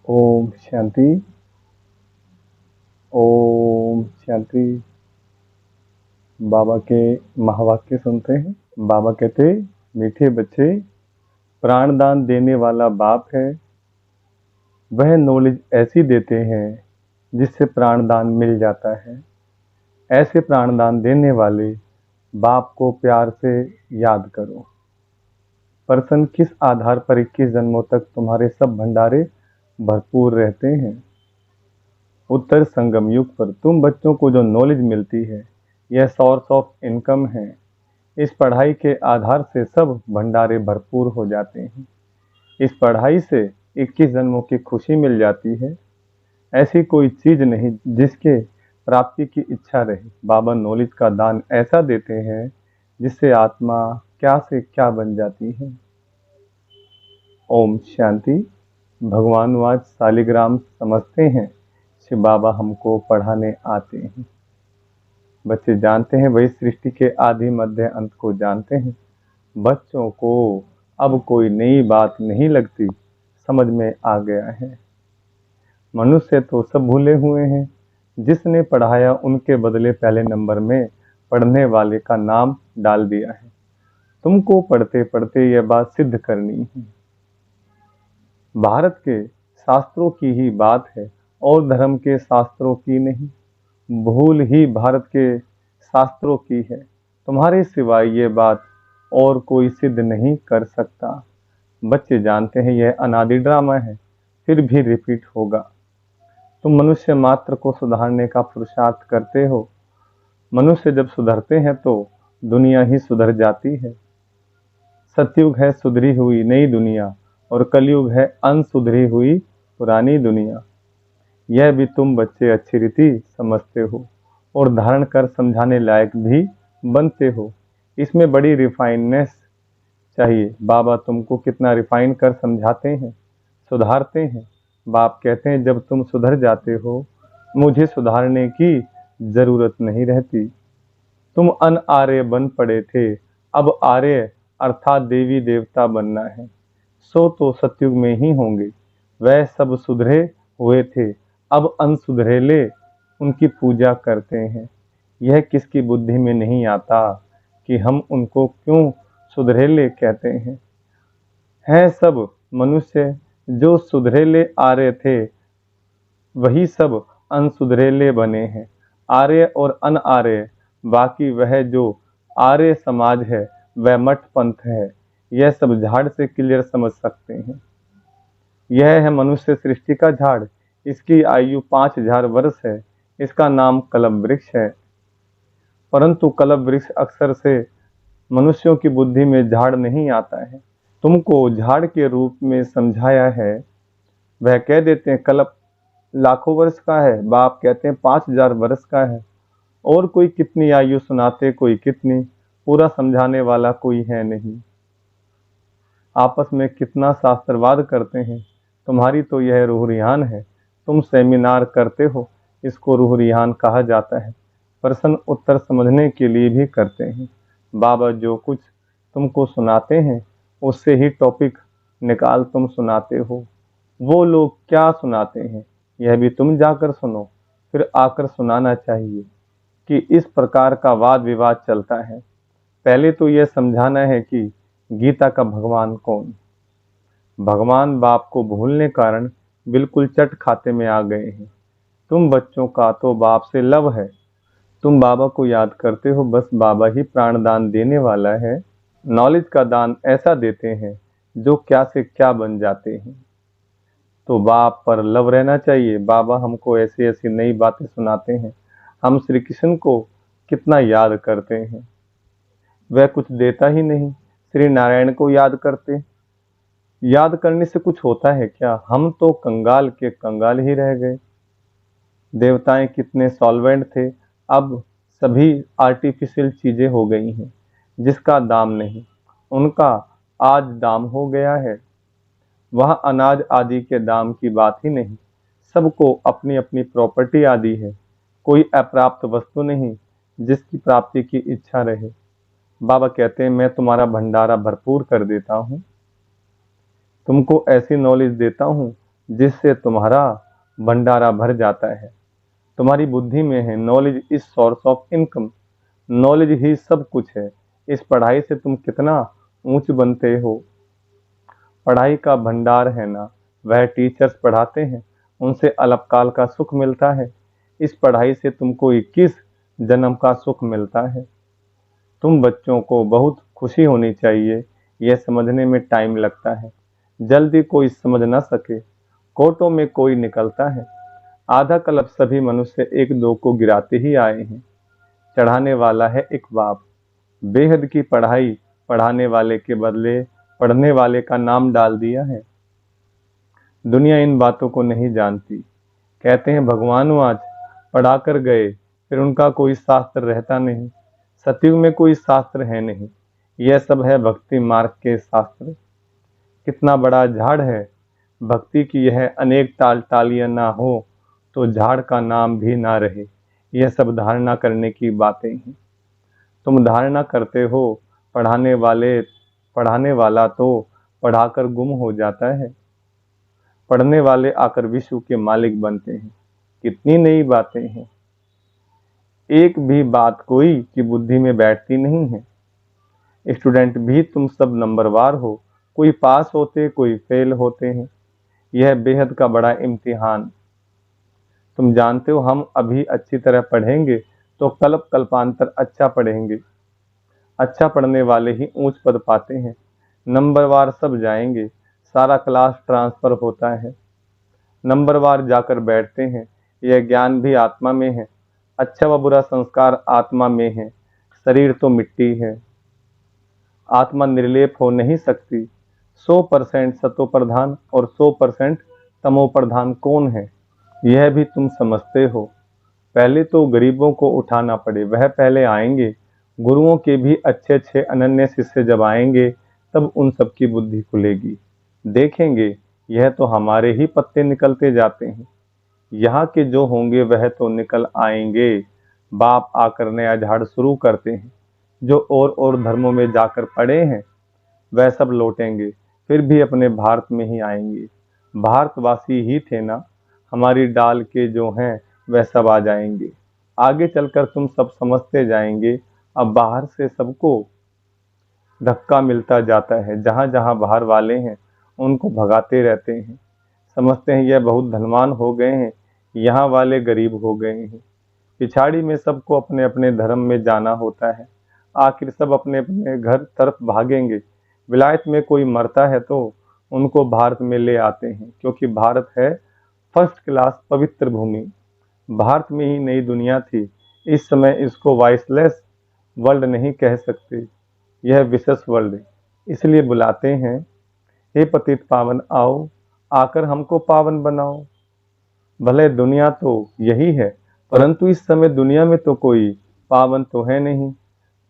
ओम शांति। ओम शांति। बाबा के महावाक्य सुनते हैं। बाबा कहते, मीठे बच्चे, प्राणदान देने वाला बाप है। वह नॉलेज ऐसी देते हैं जिससे प्राणदान मिल जाता है। ऐसे प्राणदान देने वाले बाप को प्यार से याद करो। पर्सन किस आधार पर 21 जन्मों तक तुम्हारे सब भंडारे भरपूर रहते हैं? उत्तर, संगम युग पर तुम बच्चों को जो नॉलेज मिलती है, यह सोर्स ऑफ इनकम है। इस पढ़ाई के आधार से सब भंडारे भरपूर हो जाते हैं। इस पढ़ाई से 21 जन्मों की खुशी मिल जाती है। ऐसी कोई चीज नहीं जिसके प्राप्ति की इच्छा रहे। बाबा नॉलेज का दान ऐसा देते हैं जिससे आत्मा क्या से क्या बन जाती है। ओम शांति। भगवान वाज शालिग्राम समझते हैं, शिव बाबा हमको पढ़ाने आते हैं। बच्चे जानते हैं, वही सृष्टि के आदि मध्य अंत को जानते हैं। बच्चों को अब कोई नई बात नहीं लगती, समझ में आ गया है। मनुष्य तो सब भूले हुए हैं। जिसने पढ़ाया उनके बदले पहले नंबर में पढ़ने वाले का नाम डाल दिया है। तुमको पढ़ते पढ़ते यह बात सिद्ध करनी है। भारत के शास्त्रों की ही बात है और धर्म के शास्त्रों की नहीं। भूल ही भारत के शास्त्रों की है। तुम्हारे सिवाय ये बात और कोई सिद्ध नहीं कर सकता। बच्चे जानते हैं यह अनादि ड्रामा है, फिर भी रिपीट होगा। तुम मनुष्य मात्र को सुधारने का पुरुषार्थ करते हो। मनुष्य जब सुधरते हैं तो दुनिया ही सुधर जाती है। सतयुग है सुधरी हुई नई दुनिया और कलयुग है अनसुधरी हुई पुरानी दुनिया। यह भी तुम बच्चे अच्छी रीति समझते हो और धारण कर समझाने लायक भी बनते हो। इसमें बड़ी रिफाइननेस चाहिए। बाबा तुमको कितना रिफाइन कर समझाते हैं, सुधारते हैं। बाप कहते हैं, जब तुम सुधर जाते हो मुझे सुधारने की जरूरत नहीं रहती। तुम अनआर्य बन पड़े थे, अब आर्य अर्थात देवी देवता बनना है। सो तो सतयुग में ही होंगे। वह सब सुधरे हुए थे, अब अनसुधरेले उनकी पूजा करते हैं। यह किसकी बुद्धि में नहीं आता कि हम उनको क्यों सुधरेले कहते हैं सब मनुष्य जो सुधरेले आर्य थे, वही सब अनसुधरेले बने हैं। आर्य और अनआर्य, बाकी वह जो आर्य समाज है वह मठ पंथ है। यह सब झाड़ से क्लियर समझ सकते हैं। यह है मनुष्य सृष्टि का झाड़। इसकी आयु 5000 वर्ष है। इसका नाम कल्प वृक्ष है। परंतु कल्प वृक्ष अक्सर से मनुष्यों की बुद्धि में झाड़ नहीं आता है। तुमको झाड़ के रूप में समझाया है। वह कह देते हैं कल्प लाखों वर्ष का है, बाप कहते हैं 5000 वर्ष का है। और कोई कितनी आयु सुनाते, कोई कितनी, पूरा समझाने वाला कोई है नहीं। आपस में कितना शास्त्रवाद करते हैं। तुम्हारी तो यह रूह रिहान है। तुम सेमिनार करते हो, इसको रूह रिहान कहा जाता है। प्रश्न उत्तर समझने के लिए भी करते हैं। बाबा जो कुछ तुमको सुनाते हैं उससे ही टॉपिक निकाल तुम सुनाते हो। वो लोग क्या सुनाते हैं यह भी तुम जाकर सुनो, फिर आकर सुनाना चाहिए कि इस प्रकार का वाद विवाद चलता है। पहले तो यह समझाना है कि गीता का भगवान कौन। भगवान बाप को भूलने कारण बिल्कुल चट खाते में आ गए हैं। तुम बच्चों का तो बाप से लव है। तुम बाबा को याद करते हो, बस बाबा ही प्राणदान देने वाला है। नॉलेज का दान ऐसा देते हैं जो क्या से क्या बन जाते हैं। तो बाप पर लव रहना चाहिए। बाबा हमको ऐसी ऐसी नई बातें सुनाते हैं। हम श्री कृष्ण को कितना याद करते हैं, वह कुछ देता ही नहीं। श्री नारायण को याद करते, याद करने से कुछ होता है क्या? हम तो कंगाल के कंगाल ही रह गए। देवताएं कितने सॉल्वेंट थे, अब सभी आर्टिफिशियल चीजें हो गई हैं जिसका दाम नहीं। उनका आज दाम हो गया है। वह अनाज आदि के दाम की बात ही नहीं। सबको अपनी अपनी प्रॉपर्टी आदि है। कोई अप्राप्त वस्तु नहीं जिसकी प्राप्ति की इच्छा रहे। बाबा कहते हैं, मैं तुम्हारा भंडारा भरपूर कर देता हूँ। तुमको ऐसी नॉलेज देता हूँ जिससे तुम्हारा भंडारा भर जाता है। तुम्हारी बुद्धि में है knowledge is source of income. Knowledge ही सब कुछ है। इस पढ़ाई से तुम कितना ऊंच बनते हो। पढ़ाई का भंडार है ना, वह टीचर्स पढ़ाते हैं, उनसे अल्पकाल का सुख मिलता है। इस पढ़ाई से तुमको 21 जन्म का सुख मिलता है। तुम बच्चों को बहुत खुशी होनी चाहिए। यह समझने में टाइम लगता है, जल्दी कोई समझ ना सके। कोर्टों में कोई निकलता है, आधा कल्प सभी मनुष्य एक दो को गिराते ही आए हैं। चढ़ाने वाला है एक बाप। बेहद की पढ़ाई पढ़ाने वाले के बदले पढ़ने वाले का नाम डाल दिया है। दुनिया इन बातों को नहीं जानती। कहते हैं भगवान आज पढ़ा कर गए, फिर उनका कोई शास्त्र रहता नहीं। सतयुग में कोई शास्त्र है नहीं, यह सब है भक्ति मार्ग के शास्त्र। कितना बड़ा झाड़ है भक्ति की, यह अनेक टालियां ना हो तो झाड़ का नाम भी ना रहे। यह सब धारणा करने की बातें हैं। तुम धारणा करते हो पढ़ाने वाला तो पढ़ाकर गुम हो जाता है। पढ़ने वाले आकर विश्व के मालिक बनते हैं। कितनी नई बातें हैं। एक भी बात कोई की बुद्धि में बैठती नहीं है। स्टूडेंट भी तुम सब नंबरवार हो, कोई पास होते कोई फेल होते हैं। यह बेहद का बड़ा इम्तिहान। तुम जानते हो हम अभी अच्छी तरह पढ़ेंगे तो कल्प कल्पांतर अच्छा पढ़ेंगे। अच्छा पढ़ने वाले ही ऊंच पद पाते हैं। नंबरवार सब जाएंगे, सारा क्लास ट्रांसफर होता है। नंबरवार जाकर बैठते हैं। यह ज्ञान भी आत्मा में है। अच्छा व बुरा संस्कार आत्मा में है। शरीर तो मिट्टी है। आत्मा निर्लेप हो नहीं सकती। 100% सतो प्रधान और 100% तमो प्रधान कौन है, यह भी तुम समझते हो। पहले तो गरीबों को उठाना पड़े, वह पहले आएंगे। गुरुओं के भी अच्छे अच्छे अनन्य शिष्य जब आएंगे तब उन सबकी बुद्धि खुलेगी। देखेंगे यह तो हमारे ही पत्ते निकलते जाते हैं। यहाँ के जो होंगे वह तो निकल आएंगे। बाप आकर नया झाड़ शुरू करते हैं। जो और धर्मों में जाकर पड़े हैं वह सब लौटेंगे, फिर भी अपने भारत में ही आएंगे। भारतवासी ही थे ना, हमारी डाल के जो हैं वह सब आ जाएंगे। आगे चलकर तुम सब समझते जाएंगे। अब बाहर से सबको धक्का मिलता जाता है। जहाँ जहाँ बाहर वाले हैं उनको भगाते रहते हैं। समझते हैं यह बहुत धनवान हो गए हैं, यहाँ वाले गरीब हो गए हैं। पिछाड़ी में सबको अपने अपने धर्म में जाना होता है। आखिर सब अपने अपने घर तरफ भागेंगे। विलायत में कोई मरता है तो उनको भारत में ले आते हैं, क्योंकि भारत है फर्स्ट क्लास पवित्र भूमि। भारत में ही नई दुनिया थी। इस समय इसको वॉइसलेस वर्ल्ड नहीं कह सकते, यह विशेष वर्ल्ड इसलिए बुलाते हैं। हे पतित पावन आओ, आकर हमको पावन बनाओ। भले दुनिया तो यही है, परंतु इस समय दुनिया में तो कोई पावन तो है नहीं।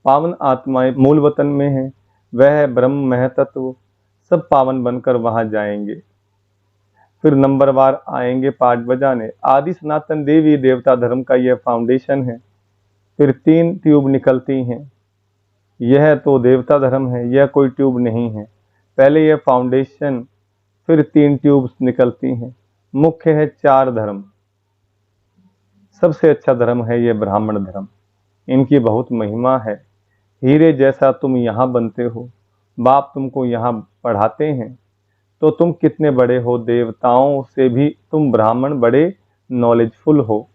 पावन आत्माएं मूल वतन में है, वह है ब्रह्म महतत्व। सब पावन बनकर वहां जाएंगे। फिर नंबरवार आएंगे पाठ बजाने। आदि सनातन देवी देवता धर्म का यह फाउंडेशन है। फिर 3 ट्यूब निकलती हैं। यह तो देवता धर्म है, यह कोई ट्यूब नहीं है। पहले यह फाउंडेशन, फिर 3 ट्यूब्स निकलती हैं। मुख्य है 4 धर्म। सबसे अच्छा धर्म है यह ब्राह्मण धर्म। इनकी बहुत महिमा है। हीरे जैसा तुम यहाँ बनते हो। बाप तुमको यहाँ पढ़ाते हैं तो तुम कितने बड़े हो। देवताओं से भी तुम ब्राह्मण बड़े नॉलेजफुल हो।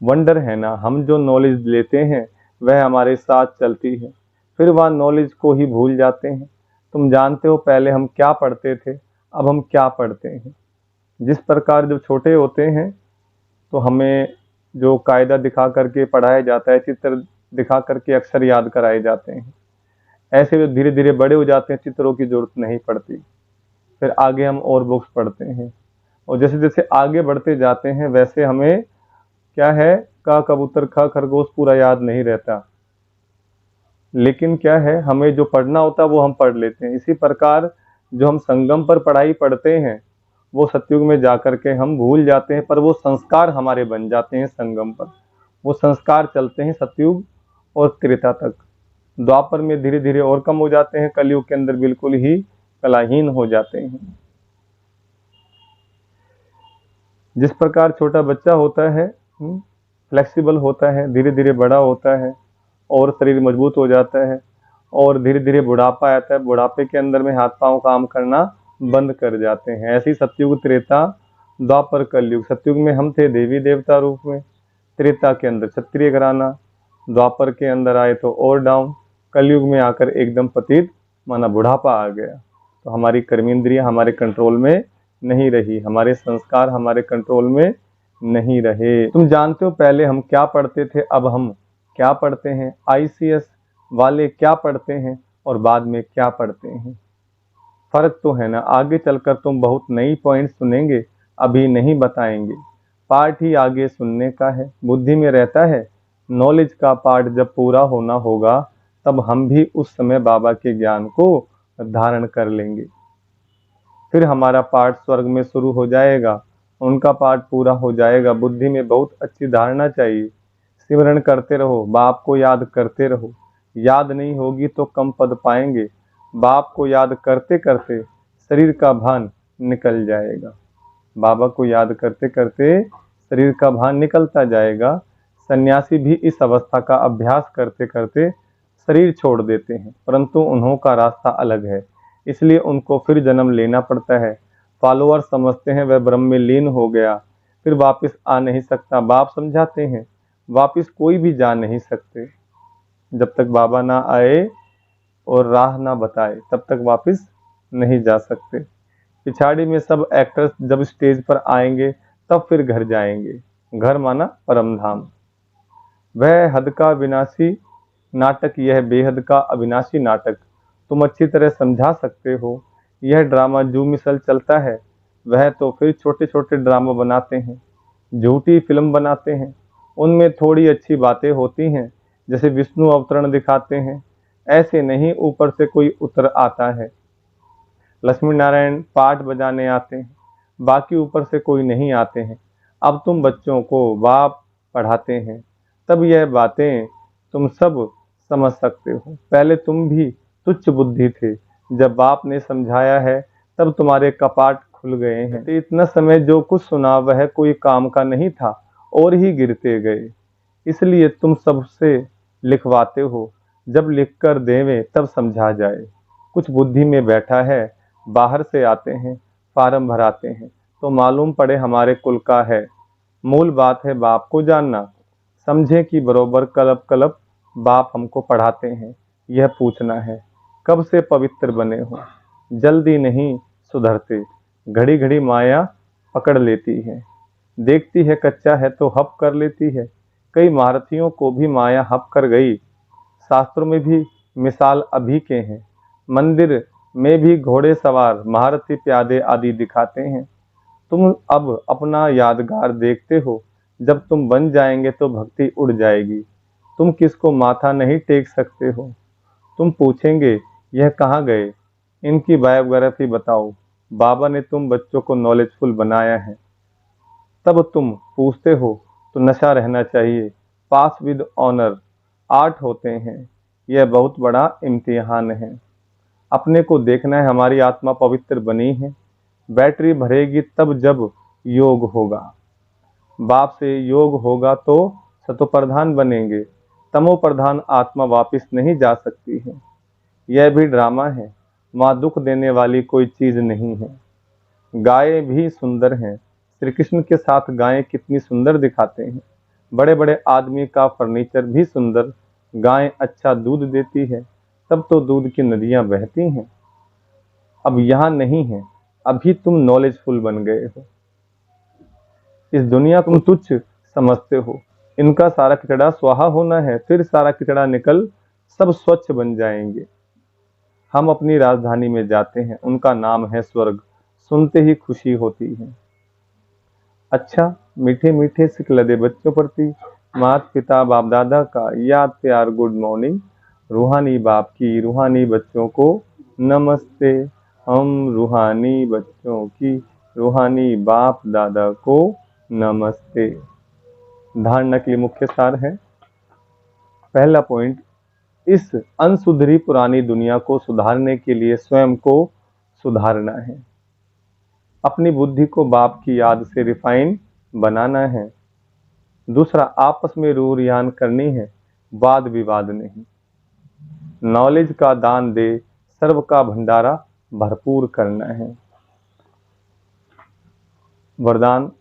वंडर है ना, हम जो नॉलेज लेते हैं वह हमारे साथ चलती है, फिर वह नॉलेज को ही भूल जाते हैं। तुम जानते हो पहले हम क्या पढ़ते थे, अब हम क्या पढ़ते हैं। जिस प्रकार जब छोटे होते हैं तो हमें जो कायदा दिखा करके पढ़ाया जाता है, चित्र दिखा करके अक्षर याद कराए जाते हैं, ऐसे जो धीरे धीरे बड़े हो जाते हैं चित्रों की जरूरत नहीं पड़ती। फिर आगे हम और बुक्स पढ़ते हैं, और जैसे जैसे आगे बढ़ते जाते हैं वैसे हमें क्या है, का कबूतर खा खरगोश पूरा याद नहीं रहता, लेकिन क्या है हमें जो पढ़ना होता है वो हम पढ़ लेते हैं। इसी प्रकार जो हम संगम पर पढ़ाई पढ़ते हैं वो सतयुग में जाकर के हम भूल जाते हैं, पर वो संस्कार हमारे बन जाते हैं संगम पर। वो संस्कार चलते हैं सतयुग और त्रेता तक। द्वापर में धीरे धीरे और कम हो जाते हैं, कलयुग के अंदर बिल्कुल ही कलाहीन हो जाते हैं। जिस प्रकार छोटा बच्चा होता है, फ्लेक्सिबल होता है, धीरे धीरे बड़ा होता है और शरीर मजबूत हो जाता है, और धीरे धीरे बुढ़ापा आता है, बुढ़ापे के अंदर में हाथ पांव काम करना बंद कर जाते हैं। ऐसे ही सतयुग, त्रेता, द्वापर, कलयुग। सतयुग में हम थे देवी देवता रूप में, त्रेता के अंदर क्षत्रिय घराना, द्वापर के अंदर आए तो और डाउन, कलयुग में आकर एकदम पतित, माना बुढ़ापा आ गया। तो हमारी कर्मेंद्रियां हमारे कंट्रोल में नहीं रही, हमारे संस्कार हमारे कंट्रोल में नहीं रहे। तुम जानते हो पहले हम क्या पढ़ते थे, अब हम क्या पढ़ते हैं? आईसीएस वाले क्या पढ़ते हैं और बाद में क्या पढ़ते हैं? फर्क तो है ना। आगे चलकर तुम बहुत नई पॉइंट सुनेंगे, अभी नहीं बताएंगे। पार्ट ही आगे सुनने का है, बुद्धि में रहता है। नॉलेज का पार्ट जब पूरा होना होगा तब हम भी उस समय बाबा के ज्ञान को धारण कर लेंगे। फिर हमारा पार्ट स्वर्ग में शुरू हो जाएगा, उनका पार्ट पूरा हो जाएगा। बुद्धि में बहुत अच्छी धारणा चाहिए। सिमरन करते रहो, बाप को याद करते रहो। याद नहीं होगी तो कम पद पाएंगे। बाप को याद करते करते शरीर का भान निकल जाएगा। बाबा को याद करते करते शरीर का भान निकलता जाएगा। सन्यासी भी इस अवस्था का अभ्यास करते करते शरीर छोड़ देते हैं, परंतु उन्हों का रास्ता अलग है, इसलिए उनको फिर जन्म लेना पड़ता है। फॉलोअर समझते हैं वह ब्रह्म में लीन हो गया, फिर वापस आ नहीं सकता। बाप समझाते हैं वापस कोई भी जा नहीं सकते, जब तक बाबा ना आए और राह ना बताए तब तक वापस नहीं जा सकते। पिछाड़ी में सब एक्टर्स जब स्टेज पर आएंगे तब फिर घर जाएंगे। घर माना परम धाम। वह हद का विनाशी नाटक, यह बेहद का अविनाशी नाटक तुम अच्छी तरह समझा सकते हो। यह ड्रामा जो मिसल चलता है वह तो फिर छोटे छोटे ड्रामा बनाते हैं, झूठी फिल्म बनाते हैं। उनमें थोड़ी अच्छी बातें होती हैं, जैसे विष्णु अवतरण दिखाते हैं, ऐसे नहीं ऊपर से कोई उतर आता है। लक्ष्मी नारायण पाठ बजाने आते हैं, बाकी ऊपर से कोई नहीं आते हैं। अब तुम बच्चों को बाप पढ़ाते हैं, तब यह बातें तुम सब समझ सकते हो। पहले तुम भी तुच्छ बुद्धि थे, जब बाप ने समझाया है तब तुम्हारे कपाट खुल गए हैं। तो इतना समय जो कुछ सुना वह कोई काम का नहीं था और ही गिरते गए, इसलिए तुम सबसे लिखवाते हो। जब लिख कर देवे तब समझा जाए। कुछ बुद्धि में बैठा है, बाहर से आते हैं, फार्म भराते हैं तो मालूम पड़े हमारे कुल का है। मूल बात है बाप को जानना। समझे कि बरोबर कलब कलब बाप हमको पढ़ाते हैं। यह पूछना है कब से पवित्र बने हो। जल्दी नहीं सुधरते, घड़ी घड़ी माया पकड़ लेती है। देखती है कच्चा है तो हप कर लेती है। कई महारथियों को भी माया हप कर गई। शास्त्रों में भी मिसाल अभी के हैं। मंदिर में भी घोड़े सवार, महारथी, प्यादे आदि दिखाते हैं। तुम अब अपना यादगार देखते हो, जब तुम बन जाएंगे तो भक्ति उड़ जाएगी। तुम किसको माथा नहीं टेक सकते हो। तुम पूछेंगे यह कहाँ गए, इनकी बायोग्राफी बताओ। बाबा ने तुम बच्चों को नॉलेजफुल बनाया है, तब तुम पूछते हो तो नशा रहना चाहिए। पास विद ऑनर 8 होते हैं, यह बहुत बड़ा इम्तिहान है। अपने को देखना है हमारी आत्मा पवित्र बनी है। बैटरी भरेगी तब जब योग होगा। बाप से योग होगा तो सतो प्रधान बनेंगे। तमो प्रधान आत्मा वापस नहीं जा सकती है। यह भी ड्रामा है, वहाँ दुख देने वाली कोई चीज नहीं है। गायें भी सुंदर हैं, श्री कृष्ण के साथ गायें कितनी सुंदर दिखाते हैं। बड़े बड़े आदमी का फर्नीचर भी सुंदर। गायें अच्छा दूध देती है, तब तो दूध की नदियां बहती हैं। अब यहाँ नहीं है, अभी तुम नॉलेजफुल बन गए हो। इस दुनिया को तुम तुच्छ समझते हो। इनका सारा किचड़ा स्वाहा होना है, फिर सारा किचड़ा निकल सब स्वच्छ बन जाएंगे। हम अपनी राजधानी में जाते हैं, उनका नाम है स्वर्ग। सुनते ही खुशी होती है। अच्छा, मीठे मीठे सिकलदे बच्चों प्रति माता पिता बाप दादा का याद प्यार गुड मॉर्निंग। रूहानी बाप की रूहानी बच्चों को नमस्ते। हम रूहानी बच्चों की रूहानी बाप दादा को नमस्ते। धारणा के लिए मुख्य सार है। पहला पॉइंट, इस अनसुधरी पुरानी दुनिया को सुधारने के लिए स्वयं को सुधारना है। अपनी बुद्धि को बाप की याद से रिफाइन बनाना है। दूसरा, आपस में रू रियान करनी है, वाद विवाद नहीं। नॉलेज का दान दे, सर्व का भंडारा भरपूर करना है। वरदान,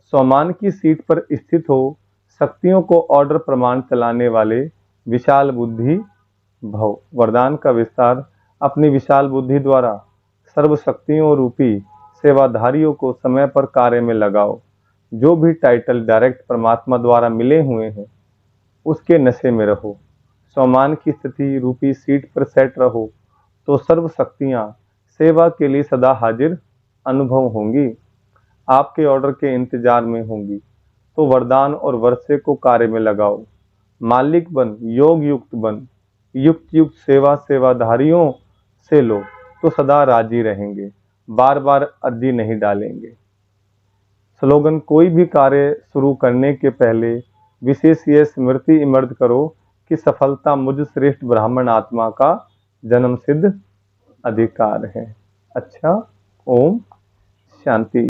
स्वमान की सीट पर स्थित हो, शक्तियों को ऑर्डर प्रमाण चलाने वाले विशाल बुद्धि भव। वरदान का विस्तार, अपनी विशाल बुद्धि द्वारा सर्व शक्तियों रूपी सेवाधारियों को समय पर कार्य में लगाओ। जो भी टाइटल डायरेक्ट परमात्मा द्वारा मिले हुए हैं, उसके नशे में रहो। स्वमान की स्थिति रूपी सीट पर सेट रहो, तो सर्व शक्तियां सेवा के लिए सदा हाजिर अनुभव होंगी, आपके ऑर्डर के इंतजार में होंगी। तो वरदान और वर्षे को कार्य में लगाओ। मालिक बन, योग युक्त बन, युक्त युक्त सेवा सेवाधारियों से लो, तो सदा राजी रहेंगे, बार बार अर्जी नहीं डालेंगे। स्लोगन, कोई भी कार्य शुरू करने के पहले विशेष ये स्मृति इमर्द करो कि सफलता मुझ श्रेष्ठ ब्राह्मण आत्मा का जन्म सिद्ध अधिकार है। अच्छा, ओम शांति।